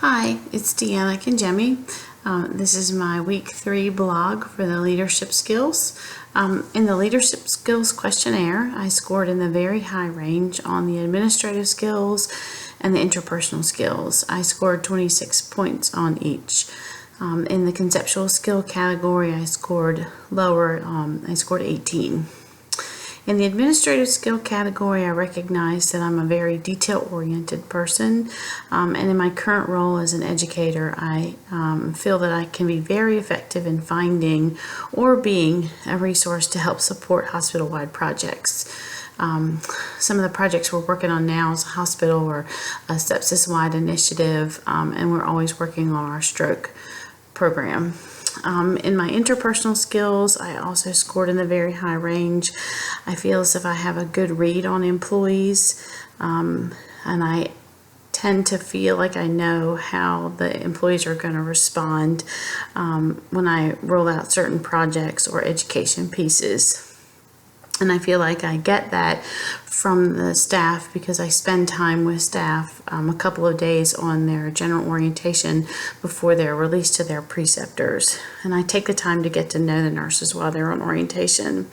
Hi, it's Deanna Kinjemi. This is my week 3 blog for the leadership skills. In the leadership skills questionnaire, I scored in the very high range on the administrative skills and the interpersonal skills. I scored 26 points on each. In the conceptual skill category, I scored lower. I scored 18. In the administrative skill category, I recognize that I'm a very detail-oriented person, and in my current role as an educator, I feel that I can be very effective in finding or being a resource to help support hospital-wide projects. Some of the projects we're working on now is a hospital or a sepsis-wide initiative, and we're always working on our stroke program. In my interpersonal skills, I also scored in the very high range. I feel as if I have a good read on employees, and I tend to feel like I know how the employees are going to respond when I roll out certain projects or education pieces. And I feel like I get that from the staff because I spend time with staff a couple of days on their general orientation before they're released to their preceptors. And I take the time to get to know the nurses while they're on orientation.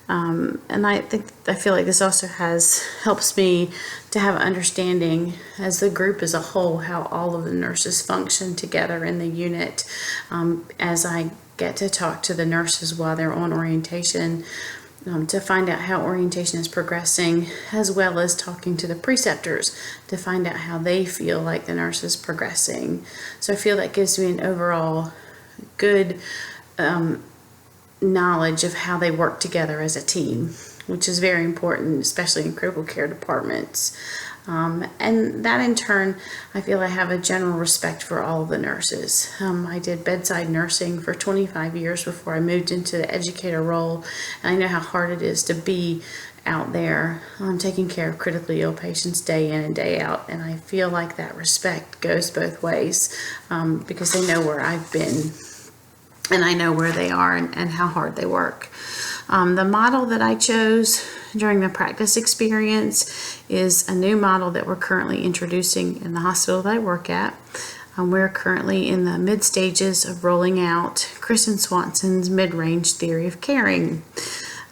And I feel like this also helps me to have an understanding as the group as a whole how all of the nurses function together in the unit. As I get to talk to the nurses while they're on orientation, to find out how orientation is progressing, as well as talking to the preceptors to find out how they feel like the nurse is progressing. So I feel that gives me an overall good knowledge of how they work together as a team, which is very important, especially in critical care departments. And that in turn, I feel I have a general respect for all of the nurses. I did bedside nursing for 25 years before I moved into the educator role, and I know how hard it is to be out there taking care of critically ill patients day in and day out, and I feel like that respect goes both ways because they know where I've been and I know where they are and how hard they work. The model that I chose during the practice experience is a new model that we're currently introducing in the hospital that I work at. We're currently in the mid stages of rolling out Kristen Swanson's mid-range theory of caring.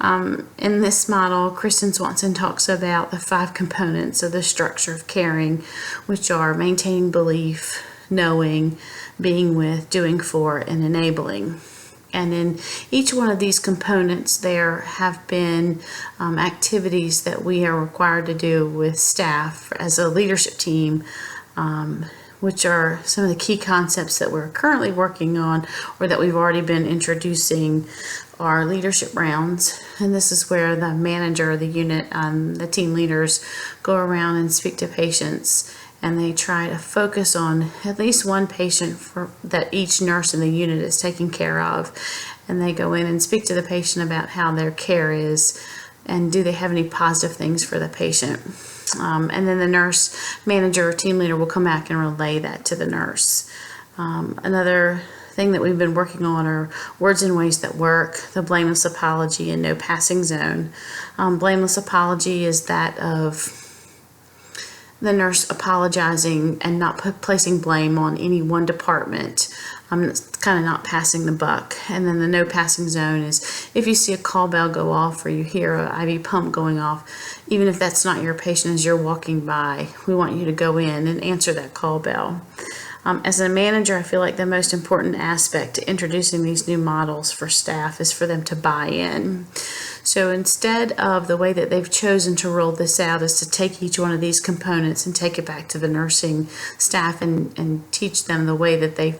In this model, Kristen Swanson talks about the 5 components of the structure of caring, which are maintaining belief, knowing, being with, doing for, and enabling. And in each one of these components, there have been activities that we are required to do with staff as a leadership team, which are some of the key concepts that we're currently working on or that we've already been introducing are leadership rounds. And this is where the manager of the unit, the team leaders, go around and speak to patients, and they try to focus on at least one patient that each nurse in the unit is taking care of. And they go in and speak to the patient about how their care is and do they have any positive things for the patient. And then the nurse manager or team leader will come back and relay that to the nurse. Another thing that we've been working on are words and ways that work, the blameless apology, and no passing zone. Blameless apology is that of the nurse apologizing and not placing blame on any one department. It's kind of not passing the buck. And then the no passing zone is if you see a call bell go off or you hear an IV pump going off, even if that's not your patient as you're walking by, we want you to go in and answer that call bell. As a manager, I feel like the most important aspect to introducing these new models for staff is for them to buy in. So instead of the way that they've chosen to roll this out is to take each one of these components and take it back to the nursing staff and teach them the way that they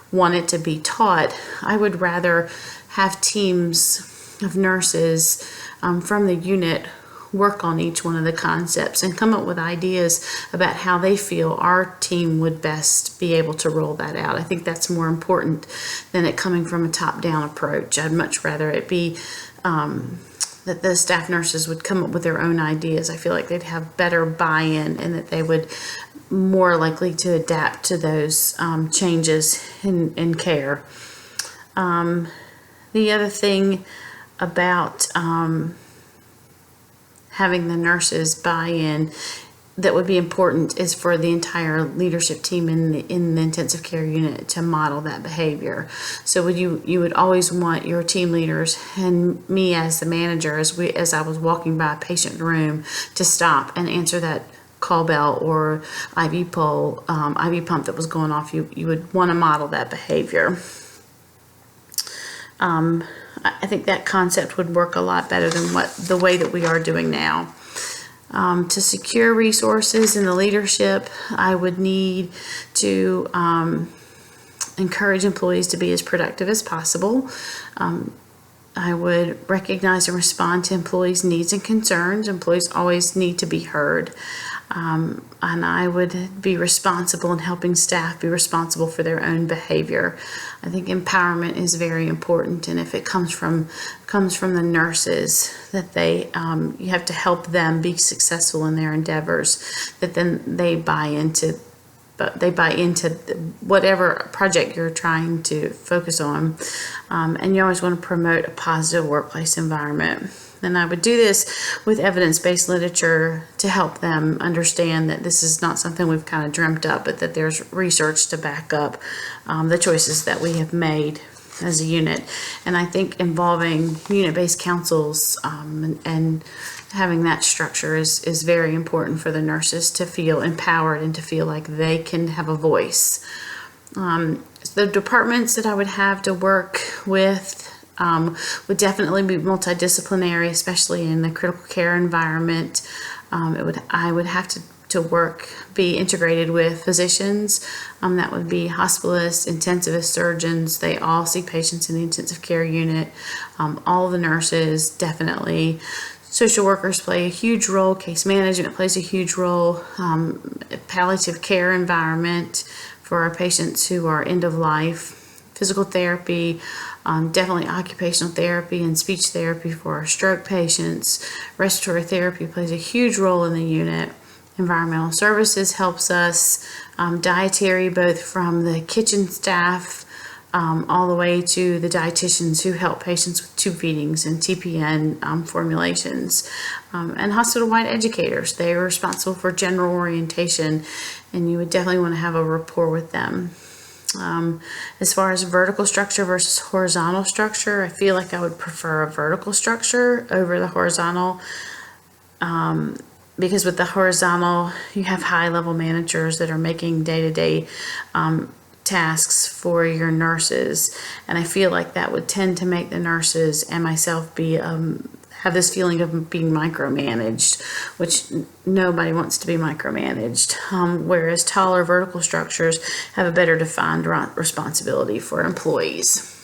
want it to be taught, I would rather have teams of nurses from the unit work on each one of the concepts and come up with ideas about how they feel our team would best be able to roll that out. I think that's more important than it coming from a top-down approach. I'd much rather it be that the staff nurses would come up with their own ideas. I feel like they'd have better buy-in and that they would more likely to adapt to those changes in care. The other thing about having the nurses buy in that would be important is for the entire leadership team in the intensive care unit to model that behavior. So you would always want your team leaders and me as the manager, as I was walking by a patient room, to stop and answer that call bell or IV pole, IV pump that was going off. You would want to model that behavior. I think that concept would work a lot better than the way that we are doing now. To secure resources in the leadership, I would need to encourage employees to be as productive as possible. I would recognize and respond to employees' needs and concerns. Employees always need to be heard. And I would be responsible in helping staff be responsible for their own behavior. I think empowerment is very important, and if it comes from the nurses, that you have to help them be successful in their endeavors, that then they buy into whatever project you're trying to focus on. And you always want to promote a positive workplace environment. And I would do this with evidence-based literature to help them understand that this is not something we've kind of dreamt up, but that there's research to back up the choices that we have made as a unit. And I think involving unit-based councils and having that structure is very important for the nurses to feel empowered and to feel like they can have a voice. The departments that I would have to work with would definitely be multidisciplinary, especially in the critical care environment. I would have to be integrated with physicians. That would be hospitalists, intensivist surgeons. They all see patients in the intensive care unit. All the nurses, definitely. Social workers play a huge role. Case management plays a huge role. Palliative care environment for our patients who are end of life. Physical therapy, definitely occupational therapy and speech therapy for our stroke patients. Respiratory therapy plays a huge role in the unit. Environmental services helps us. Dietary, both from the kitchen staff all the way to the dietitians who help patients with tube feedings and TPN formulations. And hospital-wide educators. They are responsible for general orientation, and you would definitely want to have a rapport with them. As far as vertical structure versus horizontal structure, I feel like I would prefer a vertical structure over the horizontal, because with the horizontal, you have high-level managers that are making day-to-day tasks for your nurses, and I feel like that would tend to make the nurses and myself have this feeling of being micromanaged, which nobody wants to be micromanaged, whereas taller vertical structures have a better defined responsibility for employees.